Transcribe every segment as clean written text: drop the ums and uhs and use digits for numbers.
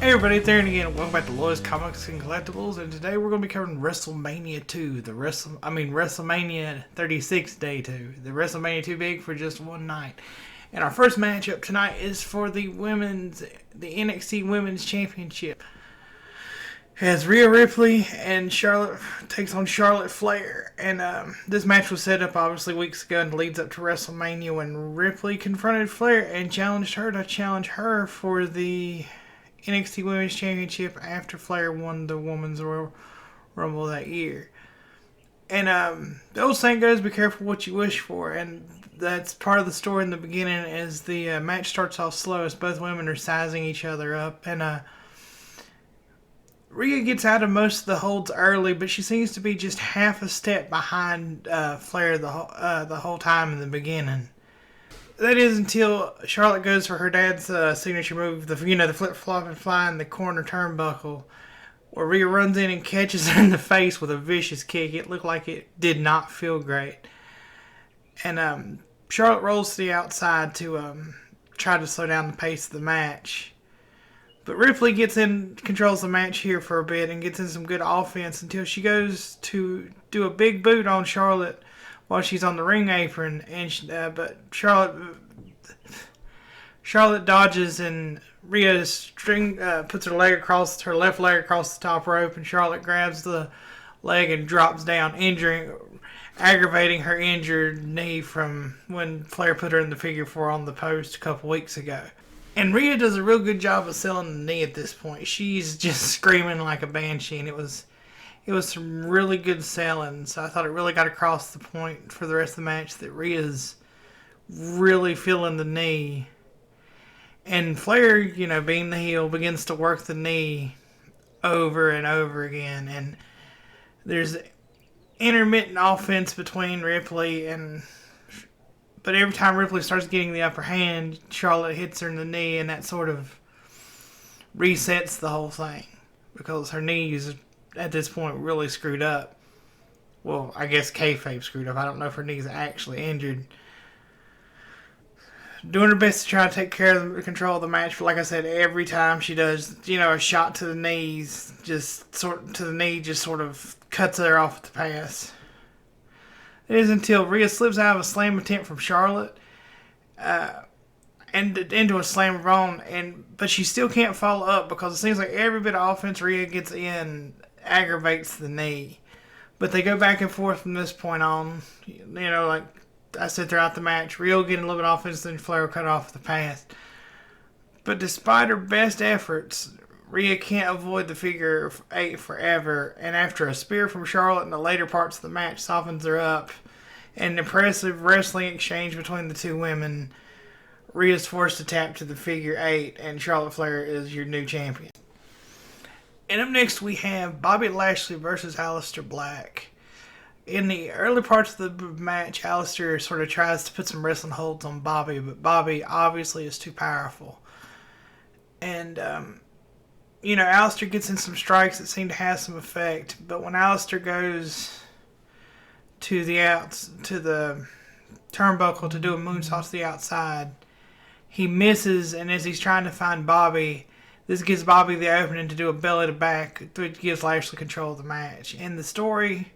Hey everybody, it's Aaron again. Welcome back to Loy's Comics and Collectibles, and today we're going to be covering WrestleMania 2, WrestleMania 36 Day 2, the WrestleMania 2 big for just one night. And our first matchup tonight is for the NXT Women's Championship. As Rhea Ripley and Charlotte takes on Charlotte Flair, and this match was set up obviously weeks ago and leads up to WrestleMania when Ripley confronted Flair and challenged her to challenge her for the NXT Women's Championship after Flair won the Women's Royal Rumble that year. And the old saying goes, be careful what you wish for. And that's part of the story in the beginning as the match starts off slow as both women are sizing each other up. And Rhea gets out of most of the holds early, but she seems to be just half a step behind Flair the whole time in the beginning. That is until Charlotte goes for her dad's signature move, the flip-flop and fly in the corner turnbuckle, where Rhea runs in and catches her in the face with a vicious kick. It looked like it did not feel great. And Charlotte rolls to the outside to try to slow down the pace of the match. But Ripley controls the match here for a bit and gets in some good offense until she goes to do a big boot on Charlotte while she's on the ring apron, but Charlotte dodges and Rhea puts her left leg across the top rope, and Charlotte grabs the leg and drops down, aggravating her injured knee from when Flair put her in the figure 4 on the post a couple weeks ago. And Rhea does a real good job of selling the knee at this point. She's just screaming like a banshee, and it was some really good selling, so I thought it really got across the point for the rest of the match that Rhea's really feeling the knee. And Flair, being the heel, begins to work the knee over and over again. And there's intermittent offense between Ripley but every time Ripley starts getting the upper hand, Charlotte hits her in the knee, and that sort of resets the whole thing because her knees at this point really screwed up. Well, I guess kayfabe screwed up. I don't know if her knee's actually injured. Doing her best to try to take care of the control of the match, but like I said, every time she does, a shot to the knees, just sort of cuts her off at the pass. It is until Rhea slips out of a slam attempt from Charlotte, and into a slam of her own, but she still can't follow up because it seems like every bit of offense Rhea gets in aggravates the knee. But they go back and forth from this point on. Like I said throughout the match, Rhea getting a little bit of offense, then Flair cut off the pass. But despite her best efforts, Rhea can't avoid the figure 8 forever. And after a spear from Charlotte in the later parts of the match softens her up, an impressive wrestling exchange between the two women, Rhea's forced to tap to the figure 8, and Charlotte Flair is your new champion. And up next we have Bobby Lashley versus Aleister Black. In the early parts of the match, Aleister sort of tries to put some wrestling holds on Bobby, but Bobby obviously is too powerful. And, Aleister gets in some strikes that seem to have some effect, but when Aleister goes to the turnbuckle to do a moonsault to the outside, he misses, and as he's trying to find Bobby, this gives Bobby the opening to do a belly to back, which gives Lashley control of the match. And the story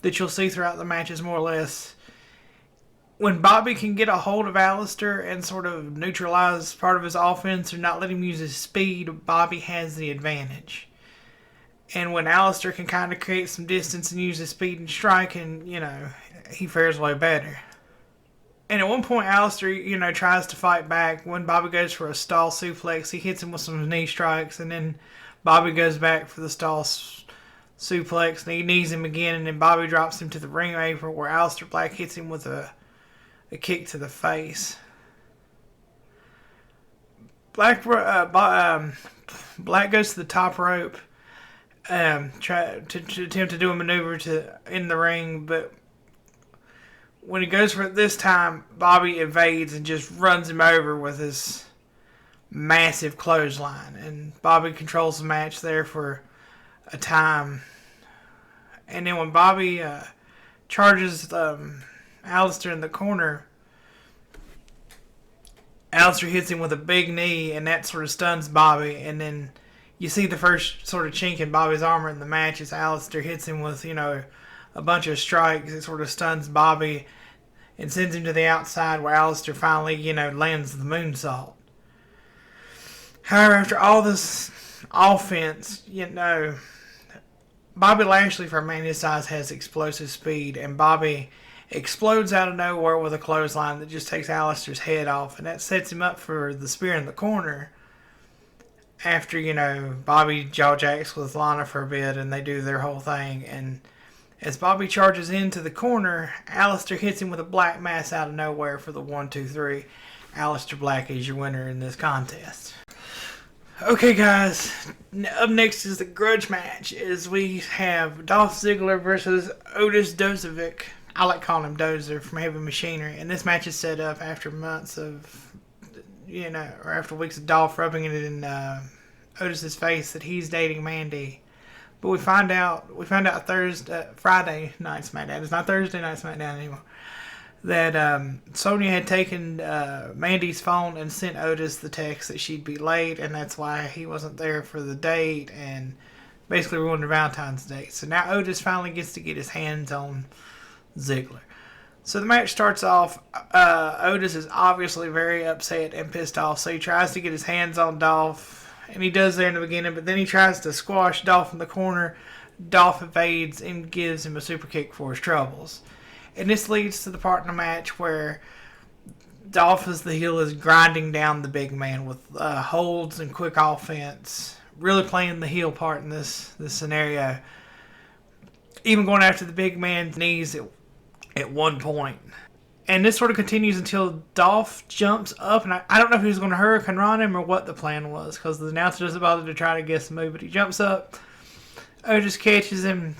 that you'll see throughout the match is more or less when Bobby can get a hold of Aleister and sort of neutralize part of his offense or not let him use his speed, Bobby has the advantage. And when Aleister can kind of create some distance and use his speed and strike, and, he fares way better. And at one point, Aleister, tries to fight back. When Bobby goes for a stall suplex, he hits him with some knee strikes, and then Bobby goes back for the stall suplex, and he knees him again, and then Bobby drops him to the ring apron where Aleister Black hits him with a kick to the face. Black goes to the top rope, try to attempt to do a maneuver in the ring, but when he goes for it this time, Bobby evades and just runs him over with his massive clothesline. And Bobby controls the match there for a time. And then when Bobby charges Aleister in the corner, Aleister hits him with a big knee, and that sort of stuns Bobby. And then you see the first sort of chink in Bobby's armor in the match as Aleister hits him with, a bunch of strikes. It sort of stuns Bobby and sends him to the outside where Aleister finally, lands the moonsault. However, after all this offense, Bobby Lashley, for a man his size, has explosive speed, and Bobby explodes out of nowhere with a clothesline that just takes Aleister's head off, and that sets him up for the spear in the corner. After, Bobby jaw jacks with Lana for a bit, and they do their whole thing, and as Bobby charges into the corner, Aleister hits him with a black mass out of nowhere for the 1-2-3. Aleister Black is your winner in this contest. Okay, guys, up next is the grudge match, as we have Dolph Ziggler versus Otis Dozovic. I like calling him Dozer from Heavy Machinery, and this match is set up after months of, or after weeks of Dolph rubbing it in Otis's face that he's dating Mandy. But we find out Friday Night SmackDown. It's not Thursday Night SmackDown anymore. That Sonya had taken Mandy's phone and sent Otis the text that she'd be late, and that's why he wasn't there for the date, and basically ruined her Valentine's Day. So now Otis finally gets to get his hands on Ziggler. So the match starts off. Otis is obviously very upset and pissed off, so he tries to get his hands on Dolph, and he does there in the beginning, but then he tries to squash Dolph in the corner. Dolph evades and gives him a super kick for his troubles. And this leads to the part in the match where Dolph as the heel is grinding down the big man with holds and quick offense. Really playing the heel part in this scenario. Even going after the big man's knees at one point. And this sort of continues until Dolph jumps up. And I don't know if he was going to Hurricane Run him or what the plan was, because the announcer doesn't bother to try to guess the move. But he jumps up. Otis catches him.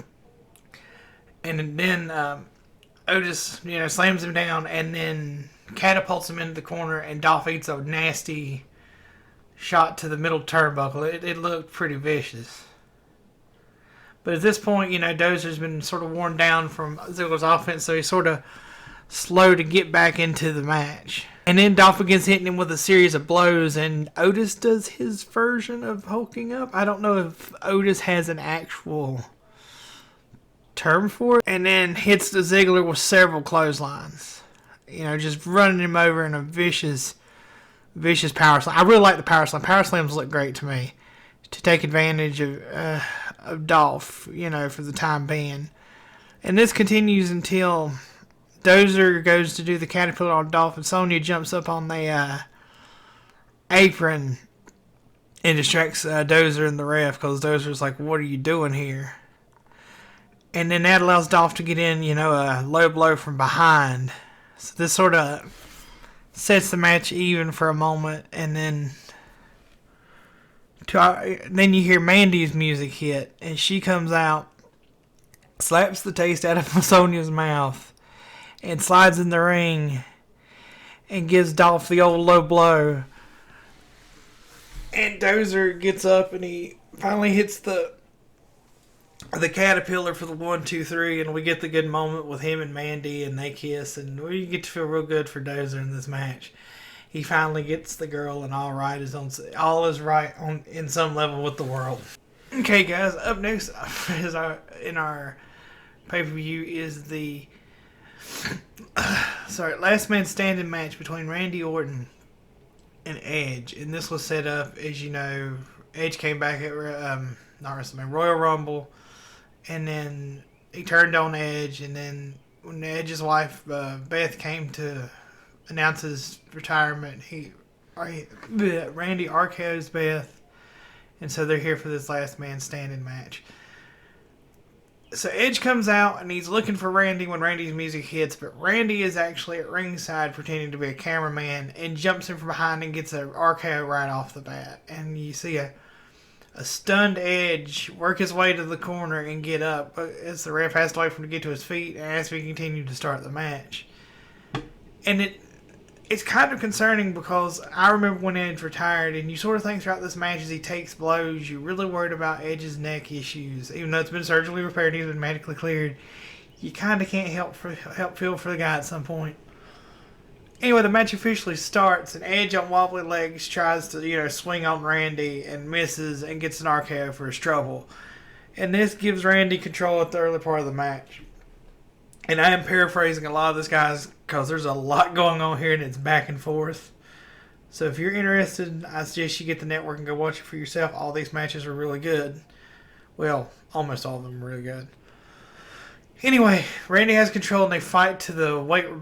And then Otis, slams him down and then catapults him into the corner, and Dolph eats a nasty shot to the middle turnbuckle. It looked pretty vicious. But at this point, Dozer's been sort of worn down from Ziggler's offense, so he's sort of slow to get back into the match. And then Dolph begins hitting him with a series of blows, and Otis does his version of hulking up. I don't know if Otis has an actual term for it, and then hits the Ziggler with several clotheslines. Just running him over in a vicious power slam. I really like the power slam. Power slams look great to me to take advantage of Dolph, for the time being. And this continues until Dozer goes to do the caterpillar on Dolph, and Sonya jumps up on the apron and distracts Dozer and the ref, because Dozer's like, "What are you doing here?" And then that allows Dolph to get in, a low blow from behind. So this sort of sets the match even for a moment. And then you hear Mandy's music hit. And she comes out, slaps the taste out of Sonya's mouth, and slides in the ring and gives Dolph the old low blow. And Dozer gets up and he finally hits the caterpillar for the 1-2-3, and we get the good moment with him and Mandy, and they kiss, and we get to feel real good for Dozer in this match. He finally gets the girl, and all is right in some level with the world. Okay, guys, up next in our pay-per-view is the last man standing match between Randy Orton and Edge, and this was set up, as you know, Edge came back at not WrestleMania, Royal Rumble. And then he turned on Edge, and then when Edge's wife, Beth, came to announce his retirement, Randy RKO's Beth, and so they're here for this last man standing match. So Edge comes out, and he's looking for Randy when Randy's music hits, but Randy is actually at ringside pretending to be a cameraman, and jumps in from behind and gets an RKO right off the bat. And you see a stunned Edge work his way to the corner and get up as the ref has to wait for him to get to his feet and as we continue to start the match. And it's kind of concerning, because I remember when Edge retired, and you sort of think throughout this match as he takes blows, you're really worried about Edge's neck issues. Even though it's been surgically repaired, he's been medically cleared, you kind of can't help feel for the guy at some point. Anyway, the match officially starts, and Edge on wobbly legs tries to, swing on Randy and misses and gets an RKO for his trouble. And this gives Randy control at the early part of the match. And I am paraphrasing a lot of this, guys, because there's a lot going on here and it's back and forth. So if you're interested, I suggest you get the network and go watch it for yourself. All these matches are really good. Well, almost all of them are really good. Anyway, Randy has control and they fight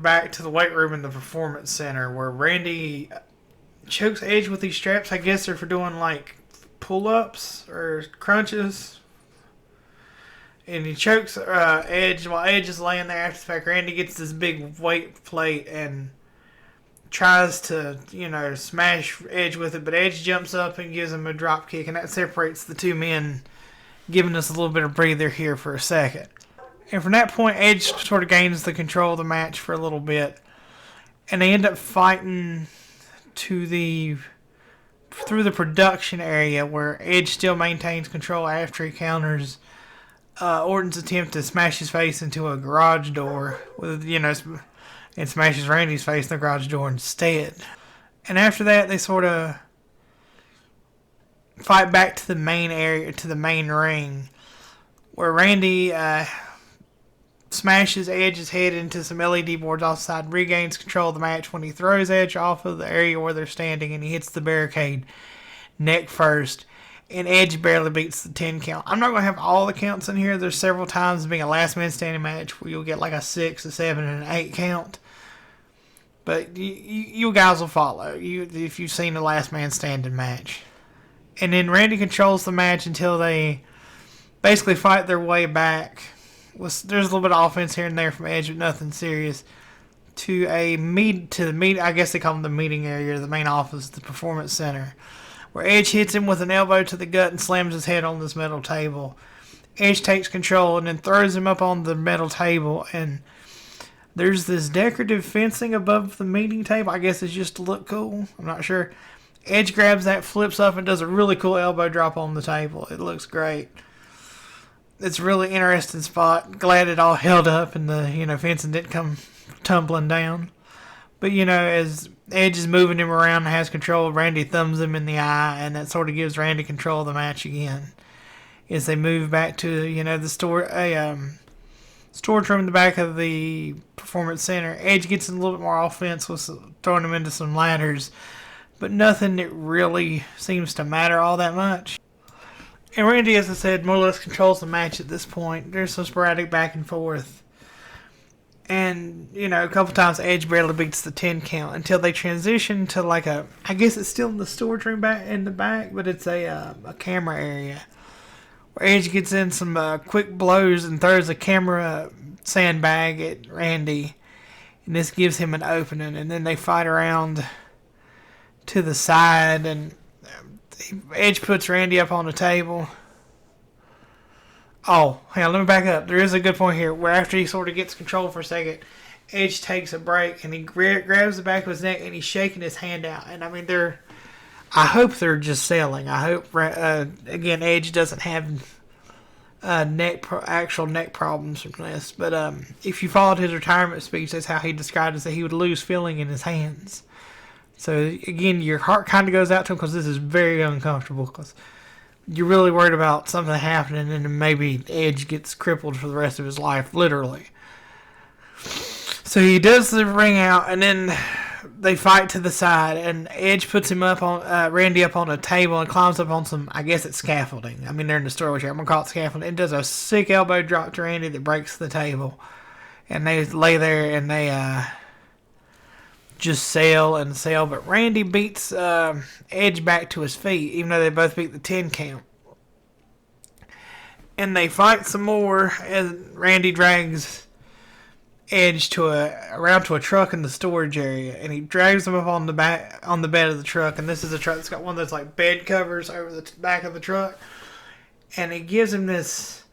back to the weight room in the Performance Center where Randy chokes Edge with these straps. I guess they're for doing like pull-ups or crunches. And he chokes Edge while Edge is laying there. After the fact, Randy gets this big weight plate and tries to, smash Edge with it. But Edge jumps up and gives him a drop kick. And that separates the two men, giving us a little bit of breather here for a second. And from that point, Edge sort of gains the control of the match for a little bit. And they end up fighting through the production area where Edge still maintains control after he counters Orton's attempt to smash his face into a garage door and smashes Randy's face in the garage door instead. And after that, they sort of fight back to the main area, to the main ring, where Randy smashes Edge's head into some LED boards off the side, regains control of the match when he throws Edge off of the area where they're standing and he hits the barricade neck first. And Edge barely beats the 10 count. I'm not going to have all the counts in here. There's several times being a last man standing match where you'll get like a 6, a 7, and an 8 count. But you guys will follow if you've seen the last man standing match. And then Randy controls the match until they basically fight their way back. There's a little bit of offense here and there from Edge, but nothing serious. To the meet. I guess they call them the meeting area, the main office, the Performance Center, where Edge hits him with an elbow to the gut and slams his head on this metal table. Edge takes control and then throws him up on the metal table, and there's this decorative fencing above the meeting table. I guess it's just to look cool. I'm not sure. Edge grabs that, flips up, and does a really cool elbow drop on the table. It looks great. It's a really interesting spot. Glad it all held up and the fencing didn't come tumbling down. But as Edge is moving him around and has control, Randy thumbs him in the eye, and that sort of gives Randy control of the match again. As they move back to the storage room in the back of the Performance Center, Edge gets in a little bit more offense with throwing him into some ladders, but nothing that really seems to matter all that much. And Randy, as I said, more or less controls the match at this point. There's some sporadic back and forth. And, a couple times Edge barely beats the 10 count until they transition to I guess it's still in the storage room back in the back, but it's a camera area. Where Edge gets in some quick blows and throws a camera sandbag at Randy. And this gives him an opening. And then they fight around to the side, and Edge puts Randy up on the table. Oh, hang on, let me back up. There is a good point here where after he sort of gets control for a second, Edge takes a break and he grabs the back of his neck and he's shaking his hand out. And I mean, I hope they're just selling. I hope, again, Edge doesn't have actual neck problems from this. But if you followed his retirement speech, that's how he described it, that he would lose feeling in his hands. So, again, your heart kind of goes out to him because this is very uncomfortable because you're really worried about something happening and then maybe Edge gets crippled for the rest of his life, literally. So he does the ring out, and then they fight to the side, and Edge puts him up on Randy up on a table and climbs up on some, I guess it's scaffolding. I mean, they're in the storage area. I'm going to call it scaffolding. It does a sick elbow drop to Randy that breaks the table. And they lay there and they just sail and sail. But Randy beats Edge back to his feet, even though they both beat the 10 count. And they fight some more as Randy drags Edge around to a truck in the storage area, and he drags him up on the bed of the truck. And this is a truck that's got one of those like bed covers over the back of the truck, and he gives him this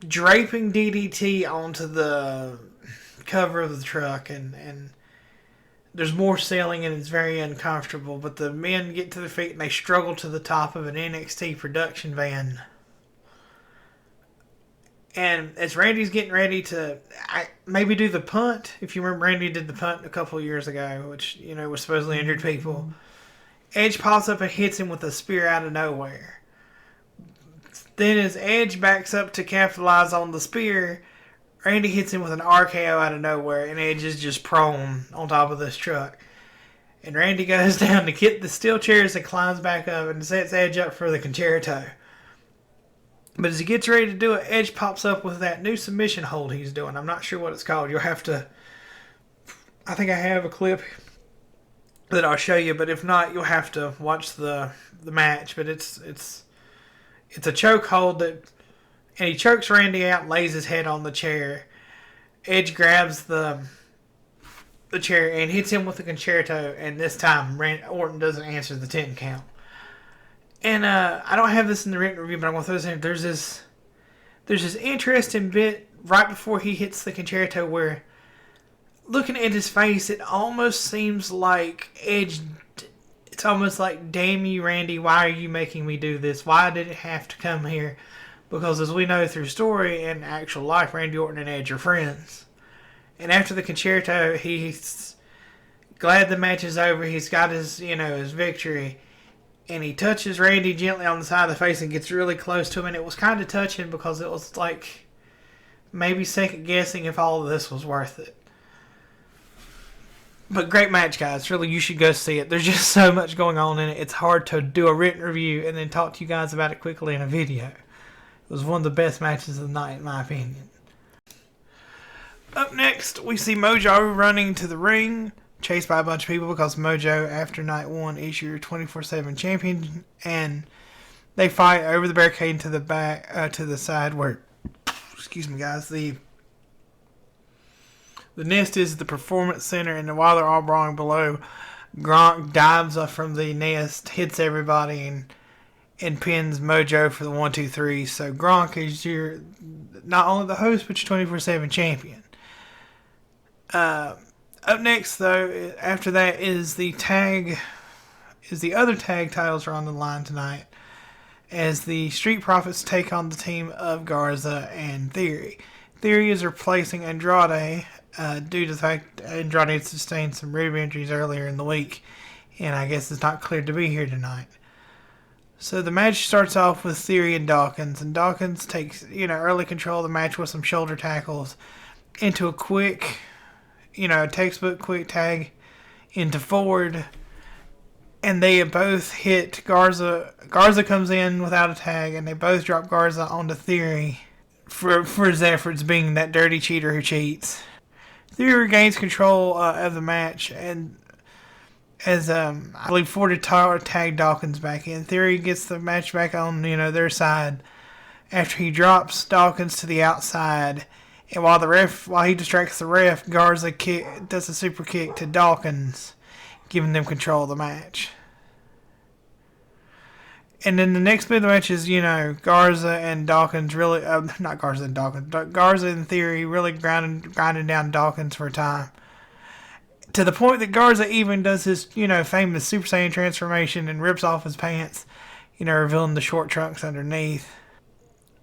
draping DDT onto the cover of the truck, and there's more sailing and it's very uncomfortable. But the men get to their feet and they struggle to the top of an NXT production van. And as Randy's getting ready to maybe do the punt, if you remember, Randy did the punt a couple of years ago, which, was supposedly injured people. Edge pops up and hits him with a spear out of nowhere. Then as Edge backs up to capitalize on the spear, Randy hits him with an RKO out of nowhere, and Edge is just prone on top of this truck. And Randy goes down to get the steel chairs and climbs back up and sets Edge up for the concerto. But as he gets ready to do it, Edge pops up with that new submission hold he's doing. I'm not sure what it's called. You'll have to... I think I have a clip that I'll show you, but if not, you'll have to watch the match. But it's a choke hold that... And he chokes Randy out and lays his head on the chair. Edge grabs the chair and hits him with the concerto, and this time Orton doesn't answer the 10 count. And I don't have this in the written review, but I'm going to throw this in. There's this interesting bit right before he hits the concerto where, looking at his face, it almost seems like Edge... It's almost like, damn you, Randy, why are you making me do this? Why did it have to come here? Because as we know through story and actual life, Randy Orton and Edge are friends. And after the concerto, he's glad the match is over. He's got his, his victory. And he touches Randy gently on the side of the face and gets really close to him. And it was kind of touching because it was like maybe second guessing if all of this was worth it. But great match, guys. Really, you should go see it. There's just so much going on in it. It's hard to do a written review and then talk to you guys about it quickly in a video. It was one of the best matches of the night, in my opinion. Up next, we see Mojo running to the ring, chased by a bunch of people because Mojo, after night 1, is your 24/7 champion, and they fight over the barricade to the back, to the side where, excuse me, guys, the nest is the performance center, and while they're all brawling below, Gronk dives up from the nest, hits everybody, and pins Mojo for the 1, 2, 3. So Gronk is your not only the host but your 24/7 champion. Up next, though, after that is the other tag titles are on the line tonight, as the Street Profits take on the team of Garza and Theory. Theory is replacing Andrade due to the fact Andrade had sustained some rib injuries earlier in the week, and I guess is not cleared to be here tonight. So the match starts off with Theory and Dawkins takes early control of the match with some shoulder tackles into a quick, textbook quick tag into Ford, and they both hit Garza. Garza comes in without a tag, and they both drop Garza onto Theory for his efforts being that dirty cheater who cheats. Theory regains control of the match, and as I believe Ford had tagged Dawkins back in. Theory gets the match back on their side after he drops Dawkins to the outside, and while he distracts the ref, Garza does a super kick to Dawkins, giving them control of the match. And then the next bit of the match is Garza and Dawkins really not Garza and Dawkins, but Garza and Theory really grinding down Dawkins for a time. To the point that Garza even does his, famous Super Saiyan transformation and rips off his pants, revealing the short trunks underneath.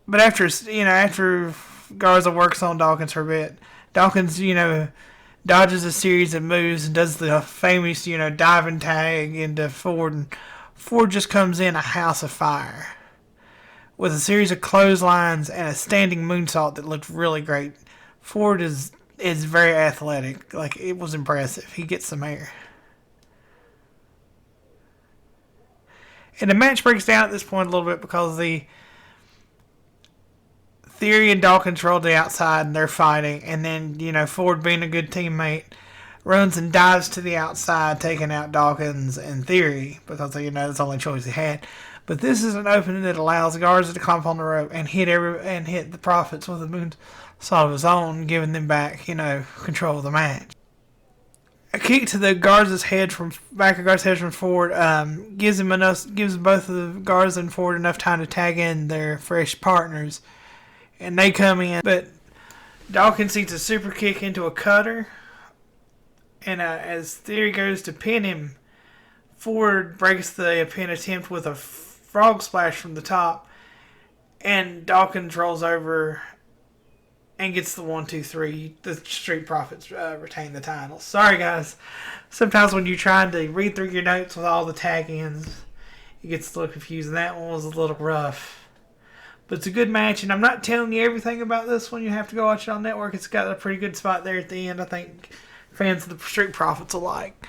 But after Garza works on Dawkins for a bit, Dawkins, dodges a series of moves and does the famous, diving tag into Ford, and Ford just comes in a house of fire with a series of clotheslines and a standing moonsault that looked really great. Ford is very athletic. Like, it was impressive. He gets some air. And the match breaks down at this point a little bit because the Theory and Dawkins roll to the outside and they're fighting. And then, Ford, being a good teammate, runs and dives to the outside, taking out Dawkins and Theory because, that's the only choice he had. But this is an opening that allows Garza to climb on the rope and hit the Profits with a moonsault of his own, giving them back, control of the match. A kick to the Garza's head from Ford gives both of the Garza and Ford enough time to tag in their fresh partners, and they come in. But Dawkins eats a super kick into a cutter, and as Theory goes to pin him, Ford breaks the pin attempt with a frog splash from the top, and Dawkins rolls over and gets the 1, 2, 3. The Street Profits retain the title. Sorry, guys. Sometimes when you're trying to read through your notes with all the tag-ins, it gets a little confusing. That one was a little rough. But it's a good match, and I'm not telling you everything about this one. You have to go watch it on network. It's got a pretty good spot there at the end. I think fans of the Street Profits will like.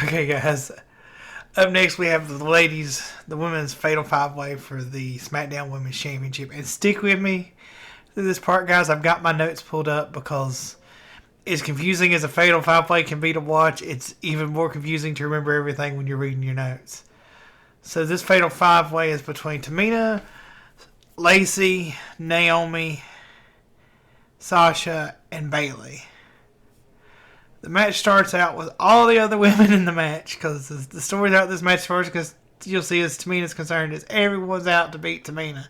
Okay, guys. Up next, we have the women's Fatal 5-Way for the SmackDown Women's Championship. And stick with me through this part, guys. I've got my notes pulled up because as confusing as a Fatal 5-Way can be to watch, it's even more confusing to remember everything when you're reading your notes. So this Fatal 5-Way is between Tamina, Lacey, Naomi, Sasha, and Bayley. The match starts out with all the other women in the match because the story about this match first, because you'll see as Tamina's concerned, is everyone's out to beat Tamina.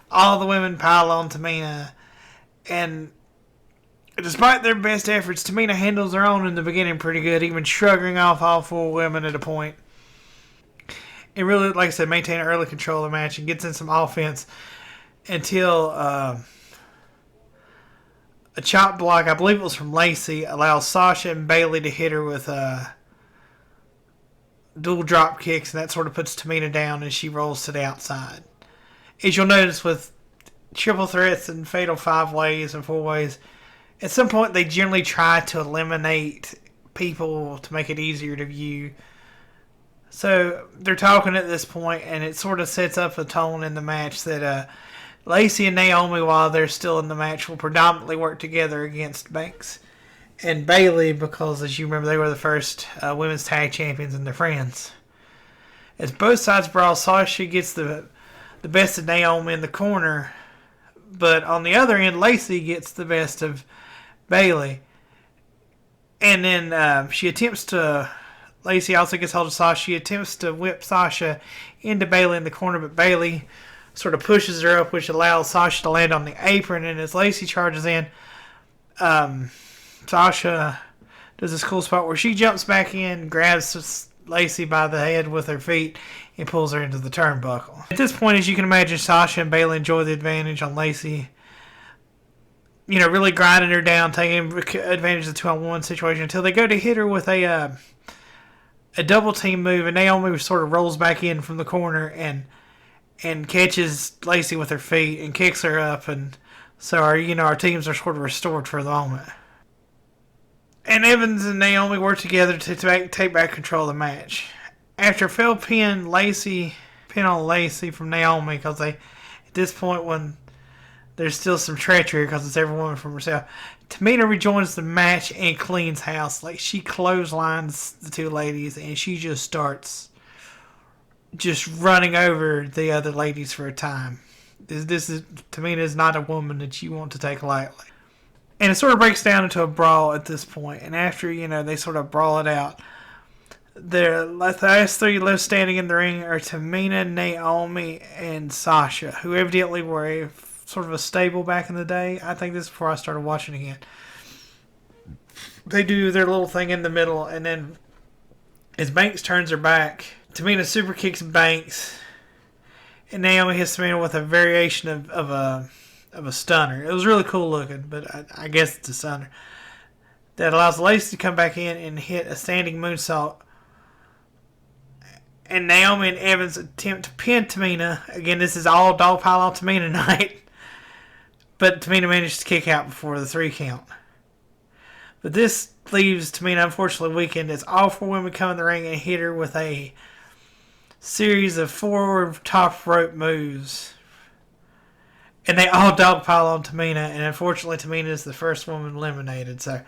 All the women pile on Tamina, and despite their best efforts, Tamina handles her own in the beginning pretty good, even shrugging off all 4 women at a point. And really, like I said, maintain early control of the match and gets in some offense until a chop block, I believe it was from Lacey, allows Sasha and Bayley to hit her with dual drop kicks, and that sort of puts Tamina down and she rolls to the outside. As you'll notice with triple threats and Fatal 5-Ways and 4-Ways, at some point they generally try to eliminate people to make it easier to view. So they're talking at this point, and it sort of sets up a tone in the match that Lacey and Naomi, while they're still in the match, will predominantly work together against Banks and Bayley because, as you remember, they were the first women's tag champions and they're friends. As both sides brawl, Sasha gets the best of Naomi in the corner, but on the other end, Lacey gets the best of Bayley. And then Lacey also gets hold of Sasha. She attempts to whip Sasha into Bayley in the corner, but Bayley sort of pushes her up, which allows Sasha to land on the apron. And as Lacey charges in, Sasha does this cool spot where she jumps back in, grabs Lacey by the head with her feet, and pulls her into the turnbuckle. At this point, as you can imagine, Sasha and Bayley enjoy the advantage on Lacey. You know, really grinding her down, taking advantage of the 2-on-1 situation until they go to hit her with a double team move, and Naomi sort of rolls back in from the corner and catches Lacey with her feet and kicks her up, and so our teams are sort of restored for the moment. And Evans and Naomi work together to take back control of the match. After a failed pin on Lacey from Naomi, because at this point when there's still some treachery because it's every woman from herself, Tamina rejoins the match and cleans house. Like, she clotheslines the 2 ladies and she just starts running over the other ladies for a time. Tamina is not a woman that you want to take lightly. And it sort of breaks down into a brawl at this point. And after, they sort of brawl it out, the last 3 left standing in the ring are Tamina, Naomi, and Sasha, who evidently were sort of a stable back in the day. I think this is before I started watching again. They do their little thing in the middle, and then as Banks turns her back, Tamina super kicks Banks, and Naomi hits Tamina with a variation of a stunner. It was really cool looking, but I guess it's a stunner that allows Lacey to come back in and hit a standing moonsault. And Naomi and Evans attempt to pin Tamina. Again, this is all dog pile on Tamina night. But Tamina managed to kick out before the 3 count. But this leaves Tamina unfortunately weakened as all 4 women come in the ring and hit her with a series of 4 top rope moves. And they all dogpile on Tamina, and unfortunately Tamina is the first woman eliminated. So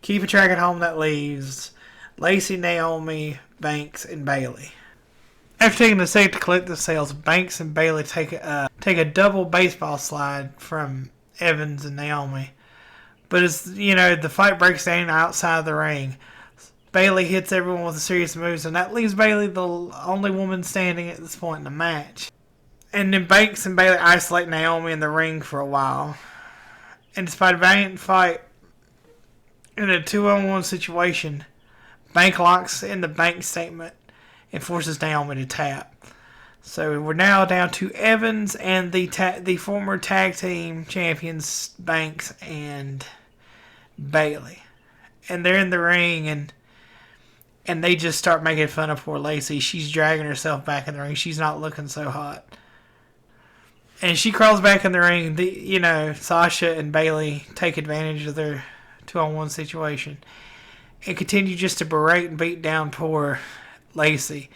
keep a track at home. That leaves Lacey, Naomi, Banks, and Bayley. After taking a second to collect the sales, Banks and Bayley take a double baseball slide from Evans and Naomi. But as the fight breaks down outside the ring, Bayley hits everyone with a series of moves, and that leaves Bayley the only woman standing at this point in the match. And then Banks and Bayley isolate Naomi in the ring for a while. And despite a valiant fight in a 2-on-1 situation, Bank locks in the bank statement and forces Naomi to tap. So we're now down to Evans and the former tag team champions, Banks and Bailey. And they're in the ring, and they just start making fun of poor Lacey. She's dragging herself back in the ring. She's not looking so hot. And she crawls back in the ring. Sasha and Bailey take advantage of their 2-on-1 situation and continue just to berate and beat down poor Lacey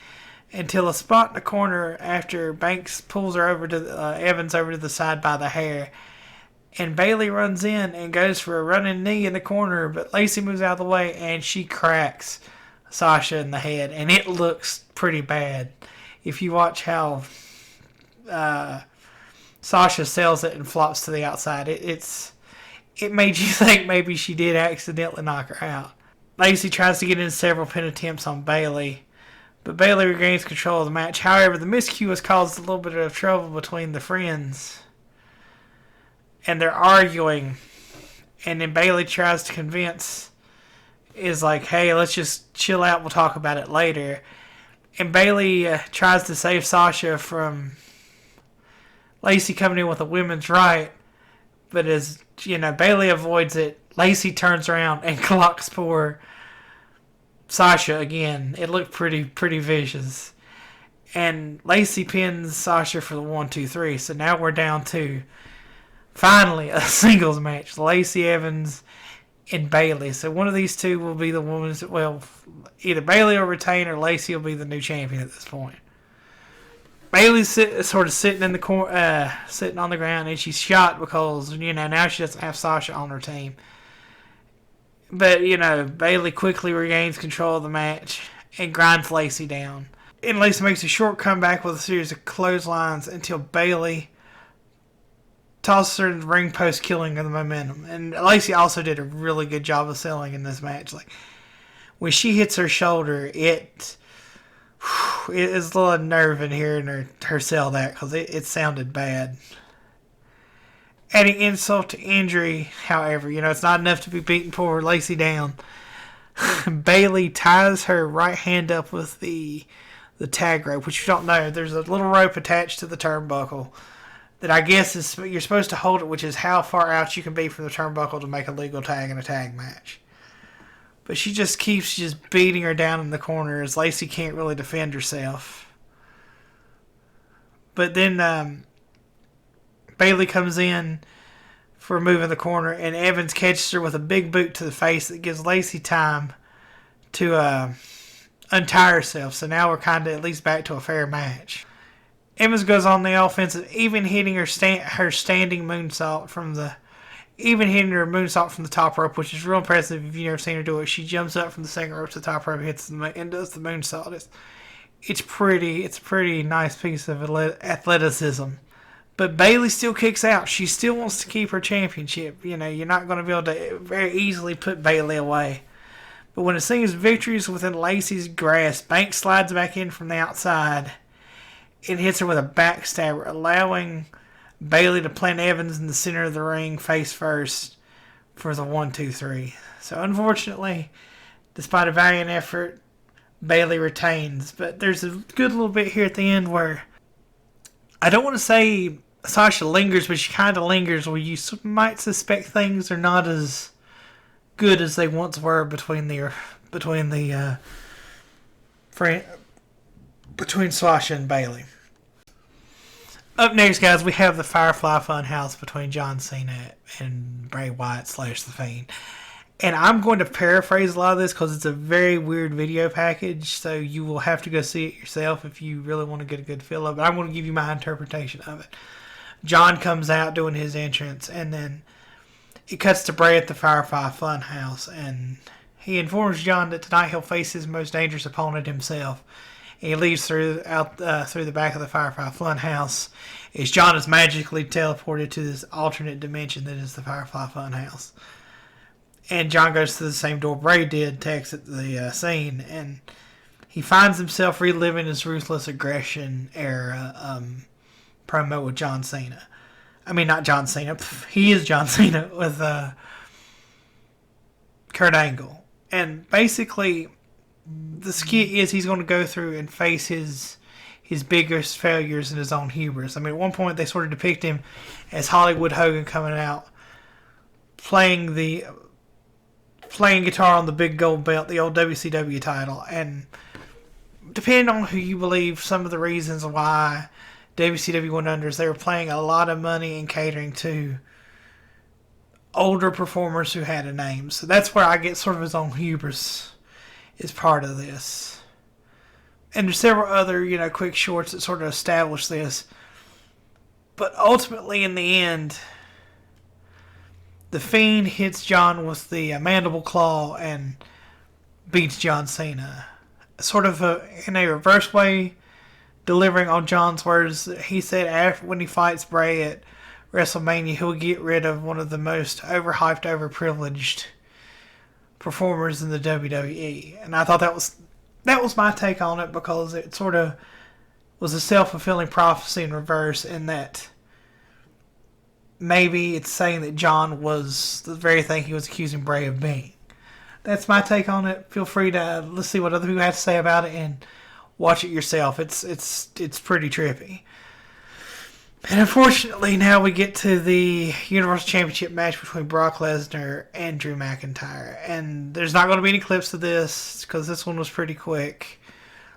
until a spot in the corner after Banks pulls her over to Evans over to the side by the hair. And Bailey runs in and goes for a running knee in the corner, but Lacey moves out of the way and she cracks Sasha in the head. And it looks pretty bad. If you watch how Sasha sells it and flops to the outside, it made you think maybe she did accidentally knock her out. Lacey tries to get in several pin attempts on Bailey, but Bailey regains control of the match. However, the miscue has caused a little bit of trouble between the friends, and they're arguing. And then Bailey tries to convince, is like, hey, let's just chill out, we'll talk about it later. And Bailey tries to save Sasha from Lacey coming in with a women's right, but as Bailey avoids it, Lacey turns around and clocks poor Sasha again. It looked pretty vicious. And Lacey pins Sasha for the 1-2-3. So now we're down to, finally, a singles match. Lacey Evans and Bailey. So one of these two will be the women's, well, either Bailey will retain or Lacey will be the new champion at this point. Bailey's sort of sitting in the corner, sitting on the ground, and she's shot because now she doesn't have Sasha on her team. But Bailey quickly regains control of the match and grinds Lacey down. And Lacey makes a short comeback with a series of clotheslines until Bailey tosses her in the ring post, killing her the momentum. And Lacey also did a really good job of selling in this match. Like when she hits her shoulder, it is a little unnerving hearing her sell that because it sounded bad. Adding insult to injury, however, it's not enough to be beating poor Lacey down. Bailey ties her right hand up with the tag rope, which you don't know. There's a little rope attached to the turnbuckle that I guess is you're supposed to hold it, which is how far out you can be from the turnbuckle to make a legal tag in a tag match. But she just keeps beating her down in the corner as Lacey can't really defend herself. But then Bailey comes in for a move in the corner, and Evans catches her with a big boot to the face that gives Lacey time to untie herself. So now we're kind of at least back to a fair match. Evans goes on the offensive, even hitting her standing moonsault from the top rope, which is real impressive if you've never seen her do it. She jumps up from the second rope to the top rope, hits and does the moonsault. It's a pretty nice piece of athleticism. But Bailey still kicks out. She still wants to keep her championship. You're not going to be able to very easily put Bailey away. But when it seems victory is within Lacey's grasp, Banks slides back in from the outside and hits her with a backstabber, allowing Bailey to plant Evans in the center of the ring face first for the 1-2-3. So unfortunately, despite a valiant effort, Bailey retains. But there's a good little bit here at the end where I don't want to say Sasha lingers, but she kind of lingers where you might suspect things are not as good as they once were between Sasha and Bailey. Up next, guys, we have the Firefly Funhouse between John Cena and Bray Wyatt / The Fiend. And I'm going to paraphrase a lot of this because it's a very weird video package, so you will have to go see it yourself if you really want to get a good feel of it. I'm going to give you my interpretation of it. John comes out doing his entrance, and then it cuts to Bray at the Firefly Funhouse, and he informs John that tonight he'll face his most dangerous opponent himself. And he leaves through the back of the Firefly Funhouse as John is magically teleported to this alternate dimension that is the Firefly Funhouse. And John goes to the same door Bray did to exit the scene, and he finds himself reliving his Ruthless Aggression era promo with John Cena. I mean, not John Cena. He is John Cena with Kurt Angle. And basically, the skit is he's going to go through and face his his biggest failures in his own hubris. I mean, at one point they sort of depict him as Hollywood Hogan coming out, playing guitar on the big gold belt, the old WCW title, and depending on who you believe, some of the reasons why WCW went under is they were paying a lot of money and catering to older performers who had a name. So that's where I get sort of his own hubris is part of this. And there's several other, quick shorts that sort of establish this. But ultimately, in the end, the Fiend hits John with the mandible claw and beats John Cena. Sort of in a reverse way, delivering on John's words. He said when he fights Bray at WrestleMania, he'll get rid of one of the most overhyped, overprivileged performers in the WWE. And I thought that was my take on it, because it sort of was a self-fulfilling prophecy in reverse, in that maybe it's saying that John was the very thing he was accusing Bray of being. That's my take on it. Feel free to let's see what other people have to say about it and watch it yourself. It's pretty trippy. And unfortunately, now we get to the Universal Championship match between Brock Lesnar and Drew McIntyre. And there's not going to be any clips of this, because this one was pretty quick.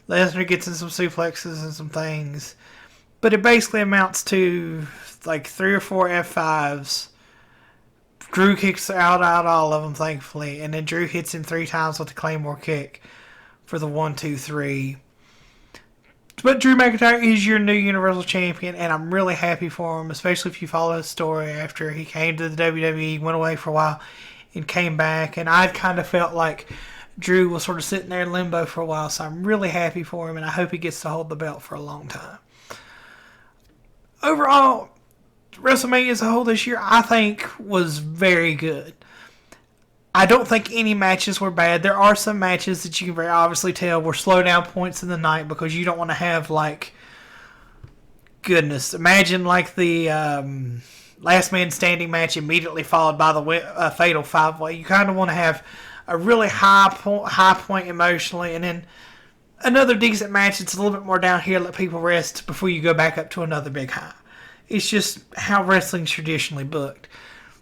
Lesnar gets in some suplexes and some things. But it basically amounts to like 3 or 4 F5s. Drew kicks out all of them, thankfully. And then Drew hits him 3 times with the Claymore kick for the 1, 2, 3. But Drew McIntyre is your new Universal Champion, and I'm really happy for him, especially if you follow his story after he came to the WWE, went away for a while, and came back. And I kind of felt like Drew was sort of sitting there in limbo for a while, so I'm really happy for him, and I hope he gets to hold the belt for a long time. Overall, WrestleMania as a whole this year, I think, was very good. I don't think any matches were bad. There are some matches that you can very obviously tell were slow down points in the night, because you don't want to have, like, goodness, imagine like the last man standing match immediately followed by the fatal 5-way. You kind of want to have a really high point emotionally, and then another decent match that's a little bit more down here, let people rest before you go back up to another big high. It's just how wrestling's traditionally booked.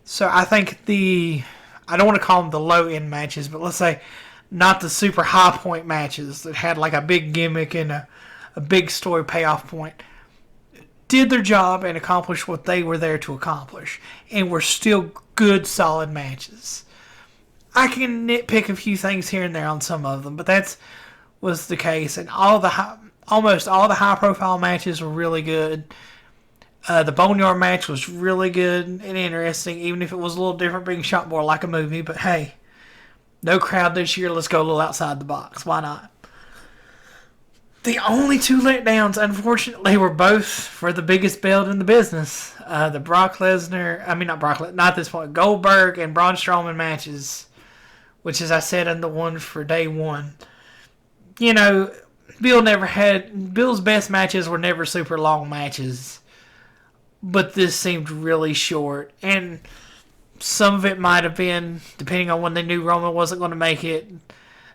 So I think I don't want to call them the low-end matches, but let's say not the super high-point matches that had like a big gimmick and a big story payoff point, did their job and accomplished what they were there to accomplish, and were still good, solid matches. I can nitpick a few things here and there on some of them, but that was the case, and almost all the high-profile matches were really good. The Boneyard match was really good and interesting, even if it was a little different, being shot more like a movie. But hey, no crowd this year. Let's go a little outside the box. Why not? The only 2 letdowns, unfortunately, were both for the biggest belt in the business. The not this point, Goldberg and Braun Strowman matches, which, as I said, in the one for day one. Bill's best matches were never super long matches. But this seemed really short. And some of it might have been, depending on when they knew Roman wasn't going to make it,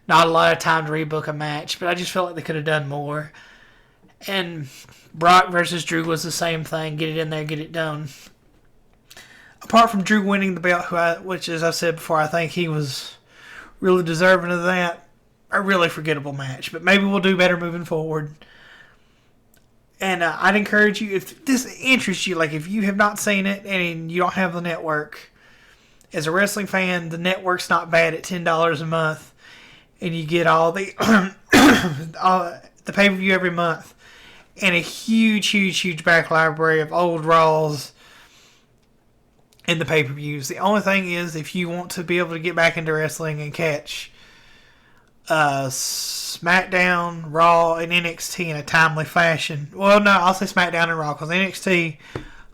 not a lot of time to rebook a match. But I just felt like they could have done more. And Brock versus Drew was the same thing. Get it in there, get it done. Apart from Drew winning the belt, which, as I said before, I think he was really deserving of that, a really forgettable match. But maybe we'll do better moving forward. And I'd encourage you, if this interests you, like if you have not seen it and you don't have the network, as a wrestling fan, the network's not bad at $10 a month, and you get all the the pay-per-view every month, and a huge back library of old Raws and the pay-per-views. The only thing is, if you want to be able to get back into wrestling and catch SmackDown, Raw, and NXT in a timely fashion. Well, no, I'll say SmackDown and Raw, because NXT,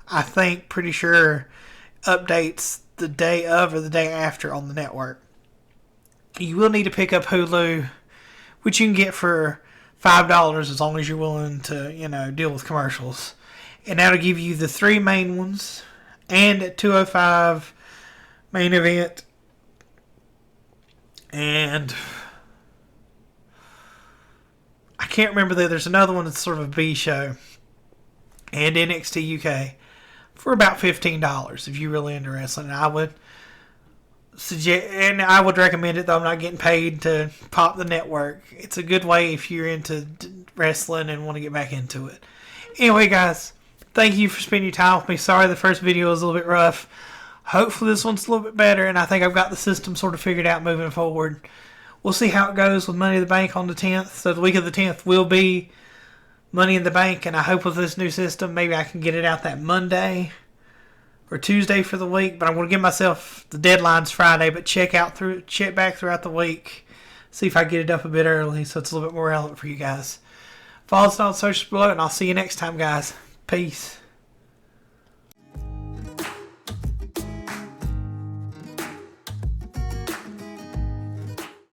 I think, pretty sure, updates the day of or the day after on the network. You will need to pick up Hulu, which you can get for $5 as long as you're willing to, deal with commercials. And that'll give you the 3 main ones, and at 205 main event, and I can't remember there's another one that's sort of a B show, and NXT UK for about $15 if you're really into wrestling. And I would recommend it, though I'm not getting paid to pop the network. It's a good way if you're into wrestling and want to get back into it. Anyway, guys, thank you for spending your time with me. Sorry the first video was a little bit rough. Hopefully this one's a little bit better, and I think I've got the system sort of figured out moving forward. We'll see how it goes with Money in the Bank on the 10th. So the week of the 10th will be Money in the Bank, and I hope with this new system, maybe I can get it out that Monday or Tuesday for the week. But I'm going to give myself the deadline's Friday, but check back throughout the week, see if I get it up a bit early so it's a little bit more relevant for you guys. Follow us on socials below, and I'll see you next time, guys. Peace.